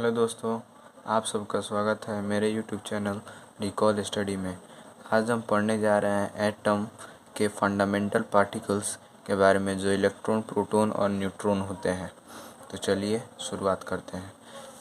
Hello दोस्तों, आप सबका स्वागत है मेरे यूट्यूब चैनल रिकॉल स्टडी में। आज हम पढ़ने जा रहे हैं एटम के फंडामेंटल पार्टिकल्स के बारे में, जो इलेक्ट्रॉन, प्रोटॉन और न्यूट्रॉन होते हैं। तो चलिए शुरुआत करते हैं।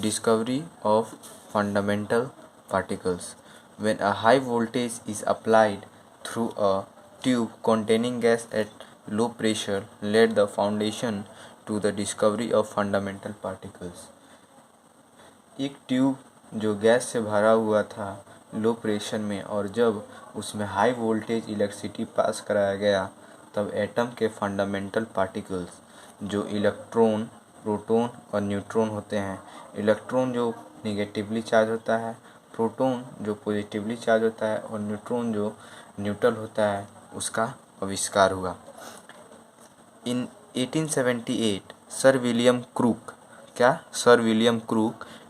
Discovery of fundamental particles. When a high voltage is applied through a tube containing gas at low pressure laid the foundation to the discovery of fundamental particles। एक ट्यूब जो गैस से भरा हुआ था लो प्रेशर में, और जब उसमें हाई वोल्टेज इलेक्ट्रिसिटी पास कराया गया, तब एटम के फंडामेंटल पार्टिकल्स जो इलेक्ट्रॉन, प्रोटॉन और न्यूट्रॉन होते हैं, इलेक्ट्रॉन जो निगेटिवली चार्ज होता है, प्रोटॉन जो पॉजिटिवली चार्ज होता है और न्यूट्रॉन जो न्यूट्रल होता है, उसका आविष्कार हुआ। इन 1878 sir William crook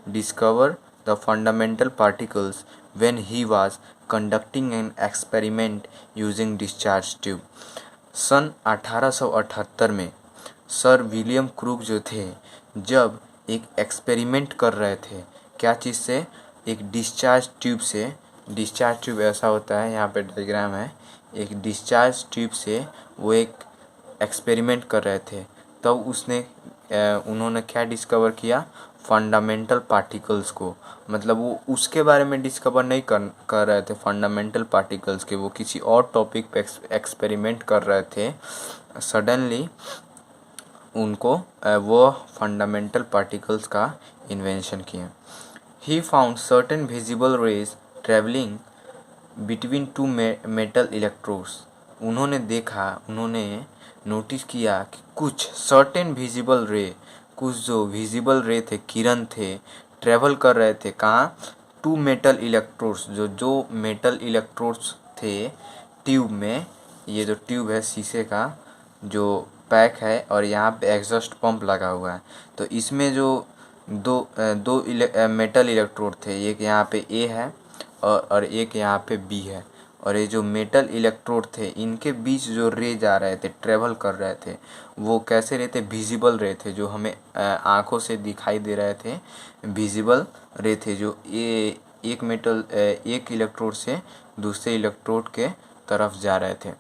discovered the fundamental particles when he was conducting an experiment using discharge tube। सन 1878 में सर विलियम क्रूक जो थे, जब एक एक्सपेरिमेंट कर रहे थे, क्या चीज़ से? एक डिस्चार्ज ट्यूब से। डिस्चार्ज ट्यूब ऐसा होता है, यहाँ पे डायग्राम है, एक डिस्चार्ज ट्यूब से वो एक एक्सपेरिमेंट कर रहे थे। तब उन्होंने क्या डिस्कवर किया? फंडामेंटल पार्टिकल्स को। मतलब वो उसके बारे में डिस्कवर नहीं कर रहे थे, फंडामेंटल पार्टिकल्स के, वो किसी और टॉपिक पे एक्सपेरिमेंट कर रहे थे। सडनली उनको वो फंडामेंटल पार्टिकल्स का इन्वेंशन किया। He found certain visible raise travelling between two metal electrodes. उन्होंने नोटिस किया कि कुछ सर्टेन विजिबल रे, कुछ जो विजिबल रे थे, किरण थे, ट्रेवल कर रहे थे कहाँ? Two metal electrodes. जो मेटल इलेक्ट्रोड्स थे ट्यूब में। ये जो ट्यूब है शीशे का जो पैक है, और यहाँ पे एग्जॉस्ट पंप लगा हुआ है। तो इसमें जो दो मेटल इलेक्ट्रोड थे, एक यहाँ पे ए है और एक यहाँ पे बी है। और ये जो मेटल इलेक्ट्रोड थे, इनके बीच जो रे जा रहे थे, ट्रेवल कर रहे थे, वो कैसे रे थे? विजिबल रे थे, जो हमें आँखों से दिखाई दे रहे थे। विजिबल रे थे जो एक इलेक्ट्रोड से दूसरे इलेक्ट्रोड के तरफ जा रहे थे।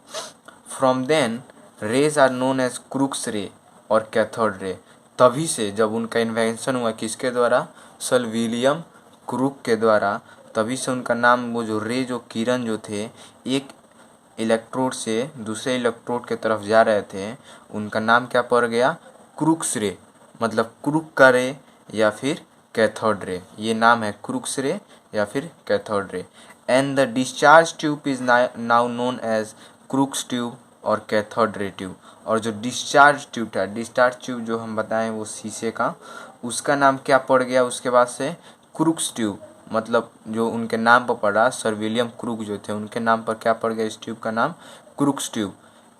From then rays are known as Crookes ray और कैथोड रे। तभी से जब उनका इन्वेंशन हुआ, किसके द्वारा? सर विलियम क्रूक के द्वारा, तभी से उनका नाम, वो जो रे, जो किरण जो थे, एक इलेक्ट्रोड से दूसरे इलेक्ट्रोड के तरफ जा रहे थे, उनका नाम क्या पड़ गया? क्रूक्स रे। मतलब क्रूक का रे या फिर कैथोड रे, ये नाम है, क्रूक्स रे या फिर cathode ray. And the discharge tube is now known as Crookes tube और कैथोड रे ट्यूब। और जो डिस्चार्ज ट्यूब था, डिस्चार्ज ट्यूब जो हम बताएं वो शीशे का, उसका नाम क्या पड़ गया उसके बाद से? Crooks tube. मतलब जो उनके नाम पर पड़ा, सर विलियम क्रूक जो थे, उनके नाम पर क्या पड़ गया इस ट्यूब का नाम? Crooks tube.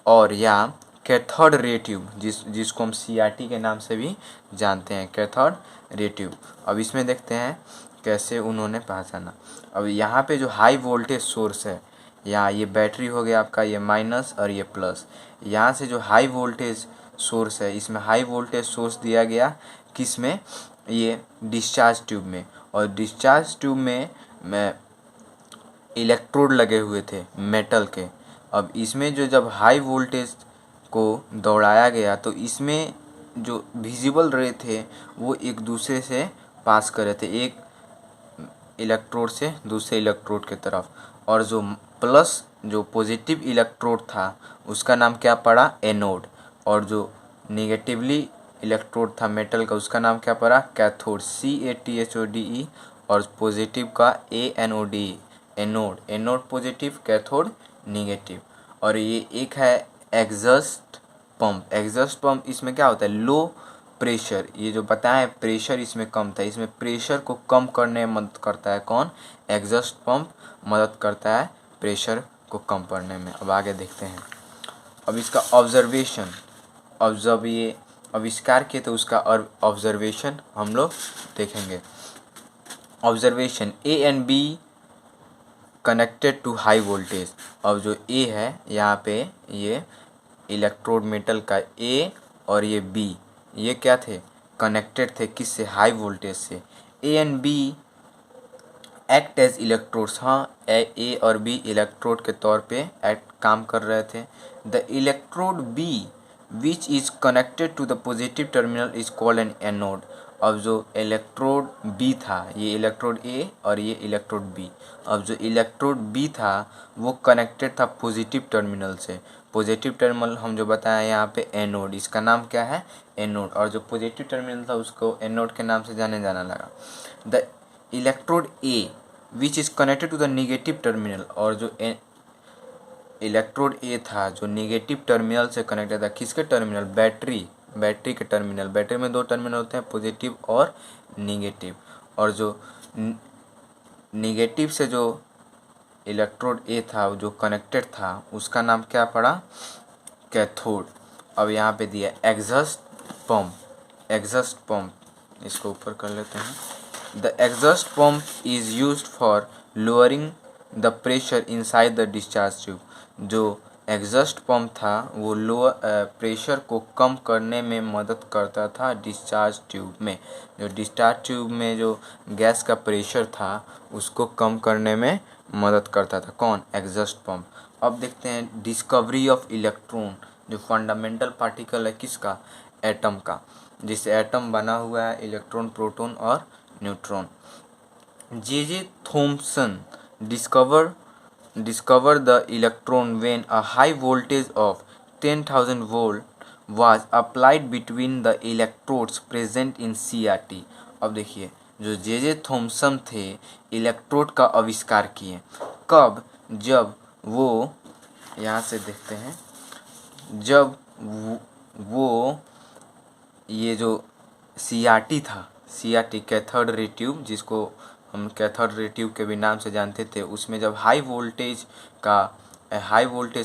और या कैथोड रे ट्यूब, जिसको हम CRT के नाम से भी जानते हैं, कैथोड रे ट्यूब। अब इसमें देखते हैं कैसे उन्होंने पहचाना। अब यहाँ पे जो हाई वोल्टेज सोर्स है, यहाँ ये बैटरी हो गया आपका, ये माइनस और ये प्लस। यहाँ से जो हाई वोल्टेज सोर्स है, इसमें हाई वोल्टेज सोर्स दिया गया किस में? ये डिस्चार्ज ट्यूब में। और डिस्चार्ज ट्यूब में इलेक्ट्रोड लगे हुए थे मेटल के। अब इसमें जब हाई वोल्टेज को दौड़ाया गया, तो इसमें जो विजिबल रे थे वो एक दूसरे से पास कर रहे थे, एक इलेक्ट्रोड से दूसरे इलेक्ट्रोड के तरफ। और जो प्लस, जो पॉजिटिव इलेक्ट्रोड था, उसका नाम क्या पड़ा? एनोड। और जो निगेटिवली इलेक्ट्रोड था मेटल का, उसका नाम क्या पड़ा? Cathode, CATHODE। और पॉजिटिव का ANODE, anode. Anode positive, cathode negative. और ये एक है एग्जॉस्ट पंप। एग्जॉस्ट पंप, इसमें क्या होता है? लो प्रेशर, ये जो बताया प्रेशर इसमें कम था, इसमें प्रेशर को कम करने में मदद करता है कौन? एग्जॉस्ट पंप मदद करता है प्रेशर को कम करने में। अब आगे देखते हैं। अब इसका ऑब्जर्वेशन, अब जब ये आविष्कार किए तो उसका ऑब्जर्वेशन हम लोग देखेंगे। Observation, A and B connected to high voltage. अब जो A है, यहाँ पे ये इलेक्ट्रोड मेटल का A और ये B, ये क्या थे? कनेक्टेड थे किससे? हाई वोल्टेज से। A and B act as electrodes. हाँ, ए और बी इलेक्ट्रोड के तौर पे काम कर रहे थे। The electrode B which is connected to the positive terminal is called an anode. अब जो इलेक्ट्रोड बी था, ये इलेक्ट्रोड ए और ये इलेक्ट्रोड बी, अब जो इलेक्ट्रोड बी था वो कनेक्टेड था पॉजिटिव टर्मिनल से। पॉजिटिव टर्मिनल हम जो बताएं यहाँ पे एनोड, इसका नाम क्या है, एनोड। और जो पॉजिटिव टर्मिनल था उसको एनोड के नाम से जाने जाना लगा। The electrode A which is connected to the negative terminal, और जो इलेक्ट्रोड ए था जो निगेटिव टर्मिनल से कनेक्टेड था, किसके टर्मिनल, बैटरी के टर्मिनल। बैटरी में दो टर्मिनल होते हैं, पॉजिटिव और निगेटिव। और जो निगेटिव से जो इलेक्ट्रोड ए था जो कनेक्टेड था उसका नाम क्या पड़ा, कैथोड। अब यहाँ पे दिया एग्जॉस्ट पंप, इसको ऊपर कर लेते हैं। The exhaust pump is used for lowering the pressure inside the discharge tube. जो एग्जॉस्ट पंप था वो प्रेशर को कम करने में मदद करता था डिस्चार्ज ट्यूब में। जो डिस्चार्ज ट्यूब में जो गैस का प्रेशर था उसको कम करने में मदद करता था, कौन, एग्जॉस्ट पंप। अब देखते हैं डिस्कवरी ऑफ इलेक्ट्रॉन, जो फंडामेंटल पार्टिकल है किसका, एटम का, जिससे एटम बना हुआ है, इलेक्ट्रॉन, प्रोटॉन और neutron. J Thomson discover the electron when a high voltage of 10,000 volt was applied between the electrodes present in CRT। अब देखिए, जो जे थॉम्सन थे इलेक्ट्रोड का आविष्कार किए, कब, जब वो, यहाँ से देखते हैं, जब वो ये जो CRT था, CRT कैथोड रे ट्यूब, जिसको हम कैथोड रे ट्यूब के भी नाम से जानते थे, उसमें जब हाई वोल्टेज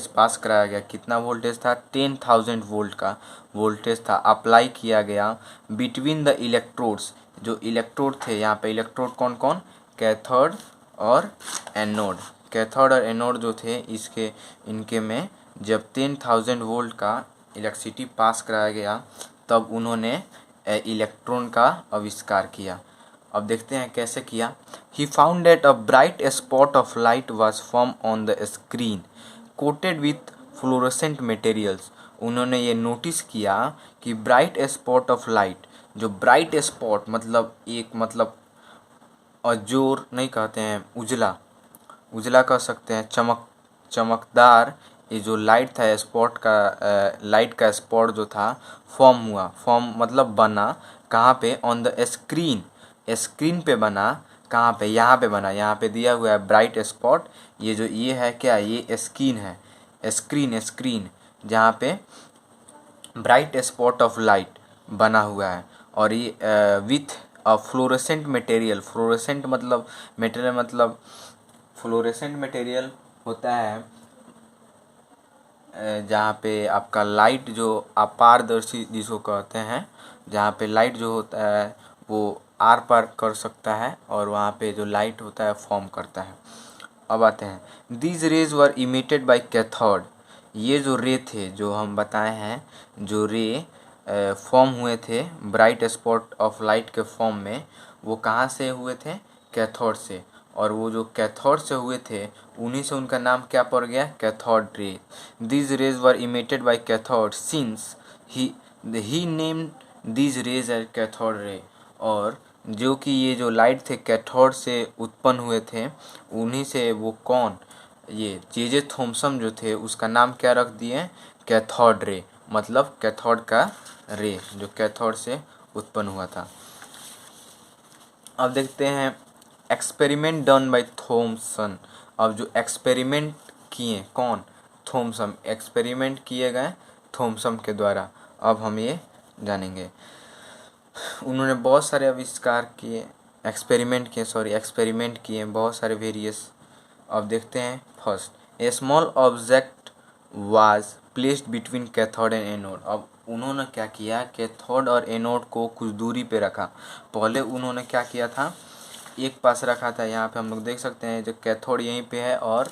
पास कराया गया, कितना वोल्टेज था, 10,000 वोल्ट का वोल्टेज था, अप्लाई किया गया बिटवीन द इलेक्ट्रोड्स। जो इलेक्ट्रोड थे, यहाँ पे इलेक्ट्रोड कौन कौन, कैथोड और एनोड। कैथोड और एनोड जो थे इनके में जब 10,000 वोल्ट का इलेक्ट्रिसिटी पास कराया गया तब उन्होंने इलेक्ट्रॉन का आविष्कार किया। अब देखते हैं कैसे किया। He found that a bright spot of light was form on the screen coated with fluorescent materials. उन्होंने ये नोटिस किया कि ब्राइट स्पॉट ऑफ लाइट, जो ब्राइट स्पॉट मतलब अजोर नहीं कहते हैं, उजला कह सकते हैं, चमकदार, ये जो लाइट था स्पॉट का, लाइट का स्पॉट जो था फॉर्म मतलब बना, कहाँ पे, ऑन द स्क्रीन पे बना, कहाँ पे, यहाँ पे बना, यहाँ पे दिया हुआ है ब्राइट स्पॉट। ये जो ये है क्या, ये स्क्रीन है, स्क्रीन जहाँ पे ब्राइट स्पॉट ऑफ लाइट बना हुआ है। और ये with a fluorescent material, fluorescent मतलब मटेरियल, मतलब फ्लोरेसेंट मटेरियल होता है जहाँ पे आपका लाइट जो अपारदर्शी जिसको कहते हैं, जहाँ पे लाइट जो होता है वो आर पार कर सकता है और वहाँ पे जो लाइट होता है फॉर्म करता है। अब आते हैं, these rays were emitted by cathode. ये जो रे थे जो हम बताए हैं, जो रे फॉर्म हुए थे ब्राइट स्पॉट ऑफ लाइट के फॉर्म में, वो कहाँ से हुए थे, कैथोड से। और वो जो कैथोड से हुए थे उन्हीं से उनका नाम क्या पड़ गया, cathode ray. These rays were emitted by cathode since he named these rays as cathode ray. और जो कि ये जो लाइट थे कैथोड से उत्पन्न हुए थे, उन्हीं से वो कौन, ये जे थॉम्सन जो थे उसका नाम क्या रख दिए, कैथोड रे, मतलब कैथोड का रे जो कैथोड से उत्पन्न हुआ था। अब देखते हैं एक्सपेरिमेंट डन बाय थॉम्सन। अब जो एक्सपेरिमेंट किए कौन, थॉम्सन, एक्सपेरिमेंट किए गए थॉम्सन के द्वारा। अब हम ये जानेंगे, उन्होंने बहुत सारे आविष्कार किए, एक्सपेरिमेंट किए बहुत सारे वेरियस। अब देखते हैं first, A small object was placed between cathode and anode. अब उन्होंने क्या किया, कैथोड और एनोड को कुछ दूरी पे रखा। पहले उन्होंने क्या किया था, एक पास रखा था, यहाँ पे हम लोग देख सकते हैं जो कैथोड यहीं पे है और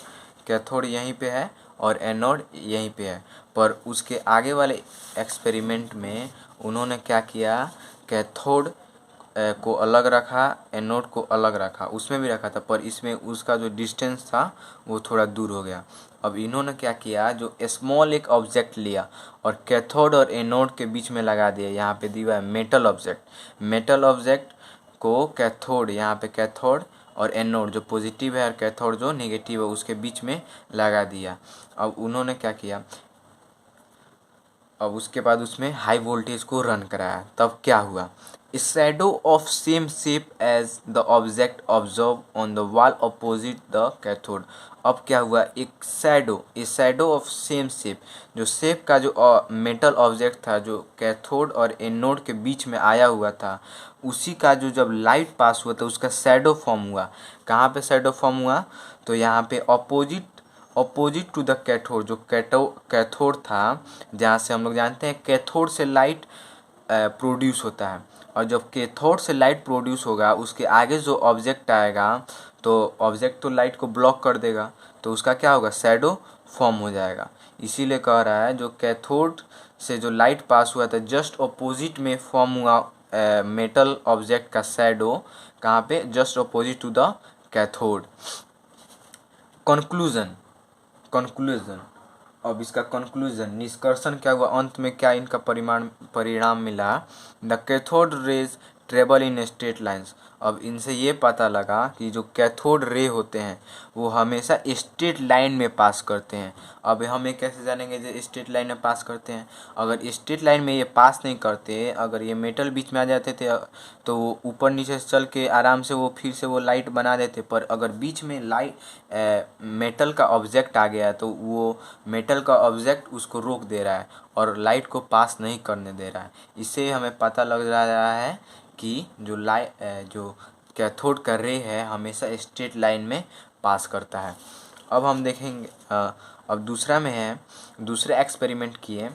कैथोड यहीं पे है और एनोड यहीं पे है। पर उसके आगे वाले एक्सपेरिमेंट में उन्होंने क्या किया, कैथोड को अलग रखा, एनोड को अलग रखा, उसमें भी रखा था, पर इसमें उसका जो डिस्टेंस था वो थोड़ा दूर हो गया। अब इन्होंने क्या किया, जो स्मॉल एक ऑब्जेक्ट लिया और कैथोड और एनोड के बीच में लगा दिया। यहाँ पे दिया है मेटल ऑब्जेक्ट, मेटल ऑब्जेक्ट को कैथोड, यहाँ पे कैथोड और एनोड जो पॉजिटिव है और कैथोड जो नेगेटिव है उसके बीच में लगा दिया। अब उन्होंने क्या किया, अब उसके बाद उसमें हाई वोल्टेज को रन कराया। तब क्या हुआ, shadow of same shape as the object observe on the wall opposite the cathode. अब क्या हुआ, एक शैडो ऑफ सेम शेप, जो शेप का जो मेटल ऑब्जेक्ट था जो कैथोड और एनोड के बीच में आया हुआ था, उसी का जो जब लाइट पास हुआ तो उसका शैडो फॉर्म हुआ। कहाँ पे शैडो फॉर्म हुआ, तो यहाँ पे अपोजिट टू द कैथोड, जो कैथोड था, जहाँ से हम लोग जानते हैं कैथोड से लाइट प्रोड्यूस होता है, और जब कैथोड से लाइट प्रोड्यूस होगा उसके आगे जो ऑब्जेक्ट आएगा तो ऑब्जेक्ट तो लाइट को ब्लॉक कर देगा, तो उसका क्या होगा, शैडो फॉर्म हो जाएगा। इसीलिए कह रहा है जो कैथोड से जो लाइट पास हुआ था जस्ट अपोजिट में फॉर्म हुआ मेटल ऑब्जेक्ट का शैडो, कहाँ पे, just opposite to the cathode. Conclusion, अब इसका कंक्लूजन, निष्कर्षण क्या हुआ, अंत में क्या इनका परिणाम मिला, the cathode rays travel in straight lines. अब इनसे ये पता लगा कि जो कैथोड रे होते हैं वो हमेशा स्ट्रेट लाइन में पास करते हैं। अब हमें कैसे जानेंगे जो स्ट्रेट लाइन में पास करते हैं, अगर स्ट्रेट लाइन में ये पास नहीं करते, अगर ये मेटल बीच में आ जाते थे तो वो ऊपर नीचे से चल के आराम से वो फिर से वो लाइट बना देते, पर अगर बीच में मेटल का ऑब्जेक्ट आ गया तो वो मेटल का ऑब्जेक्ट उसको रोक दे रहा है और लाइट को पास नहीं करने दे रहा है। इससे हमें पता लग रहा है कि जो कैथोड का रे है हमेशा स्ट्रेट लाइन में पास करता है। अब हम देखेंगे, अब दूसरा में है, दूसरे एक्सपेरिमेंट किए,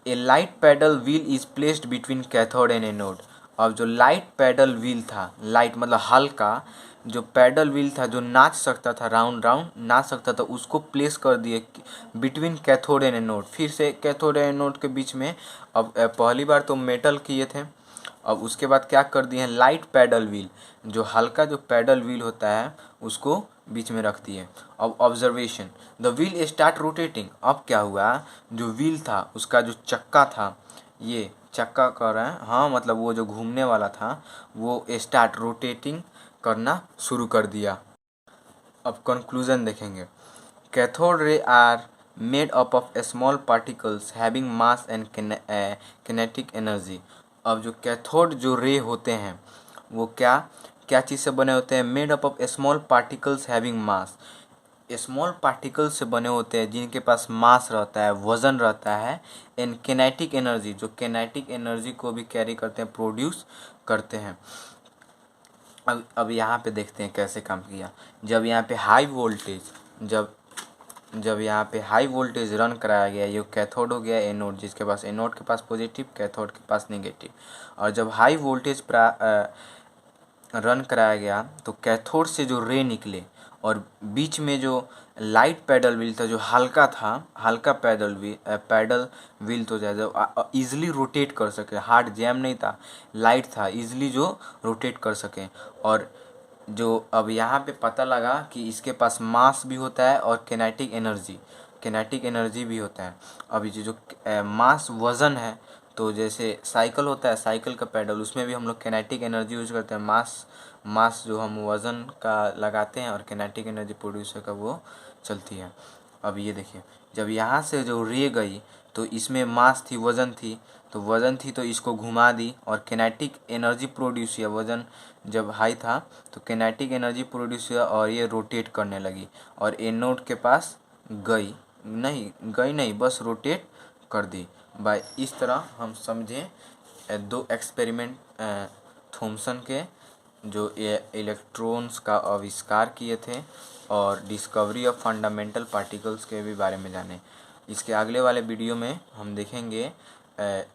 a light paddle wheel is placed between cathode and anode. अब जो लाइट पैडल व्हील था, लाइट मतलब हल्का जो पैडल व्हील था जो नाच सकता था, राउंड राउंड नाच सकता था, उसको प्लेस कर दिए बिटवीन कैथोड एंड एनोड, फिर से कैथोड एंड एनोड के बीच में। अब पहली बार तो मेटल किए थे, अब उसके बाद क्या कर दिए हैं, लाइट पैडल व्हील, जो हल्का जो पैडल व्हील होता है उसको बीच में रख दिए। अब observation, the wheel start rotating. अब क्या हुआ, जो व्हील था उसका जो चक्का था, ये चक्का कर रहा है, हाँ मतलब वो जो घूमने वाला था वो स्टार्ट रोटेटिंग करना शुरू कर दिया। अब कंक्लूजन देखेंगे, cathode ray are made up of small particles having mass and kinetic energy. अब जो कैथोड जो रे होते हैं वो क्या क्या चीज़ से बने होते हैं, made up of small particles having mass, small particles से बने होते हैं जिनके पास मास रहता है, वजन रहता है, एंड किनेटिक एनर्जी, जो किनेटिक एनर्जी को भी कैरी करते हैं, प्रोड्यूस करते हैं। अब यहाँ पे देखते हैं कैसे काम किया। जब यहाँ पे हाई वोल्टेज जब यहाँ पे हाई वोल्टेज रन कराया गया, ये कैथोड हो गया एनोड, जिसके पास एनोड के पास पॉजिटिव, कैथोड के पास नेगेटिव, और जब हाई वोल्टेज रन कराया गया तो कैथोड से जो रे निकले और बीच में जो लाइट पैडल व्हील था जो हल्का था, हल्का पैडल व्हील तो ज़्यादा ईजिली रोटेट कर सके, हार्ड जैम नहीं था, लाइट था, ईजिली जो रोटेट कर सके। और जो अब यहाँ पे पता लगा कि इसके पास मास भी होता है और किनेटिक एनर्जी भी होता है। अब ये जो मास वज़न है, तो जैसे साइकिल होता है, साइकिल का पैडल, उसमें भी हम लोग किनेटिक एनर्जी यूज करते हैं, मास जो हम वज़न का लगाते हैं और किनेटिक एनर्जी प्रोड्यूस होकर वो चलती है। अब ये देखिए, जब यहाँ से जो रे गई तो इसमें मास थी, वज़न थी, तो इसको घुमा दी और किनेटिक एनर्जी प्रोड्यूस हुआ। वज़न जब हाई था तो किनेटिक एनर्जी प्रोड्यूस हुआ और ये रोटेट करने लगी और एनोड के पास गई नहीं, बस रोटेट कर दी। बाय इस तरह हम समझें दो एक्सपेरिमेंट थॉमसन के, जो इलेक्ट्रॉन्स का आविष्कार किए थे और डिस्कवरी ऑफ फंडामेंटल पार्टिकल्स के भी बारे में जाने। इसके अगले वाले वीडियो में हम देखेंगे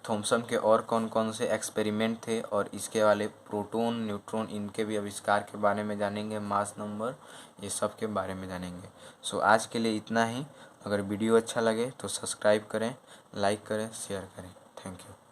थॉमसन के और कौन कौन से एक्सपेरिमेंट थे, और इसके वाले प्रोटॉन, न्यूट्रॉन, इनके भी आविष्कार के बारे में जानेंगे, मास नंबर, ये सब के बारे में जानेंगे। सो आज के लिए इतना ही। अगर वीडियो अच्छा लगे तो सब्सक्राइब करें, लाइक करें, शेयर करें। Thank you.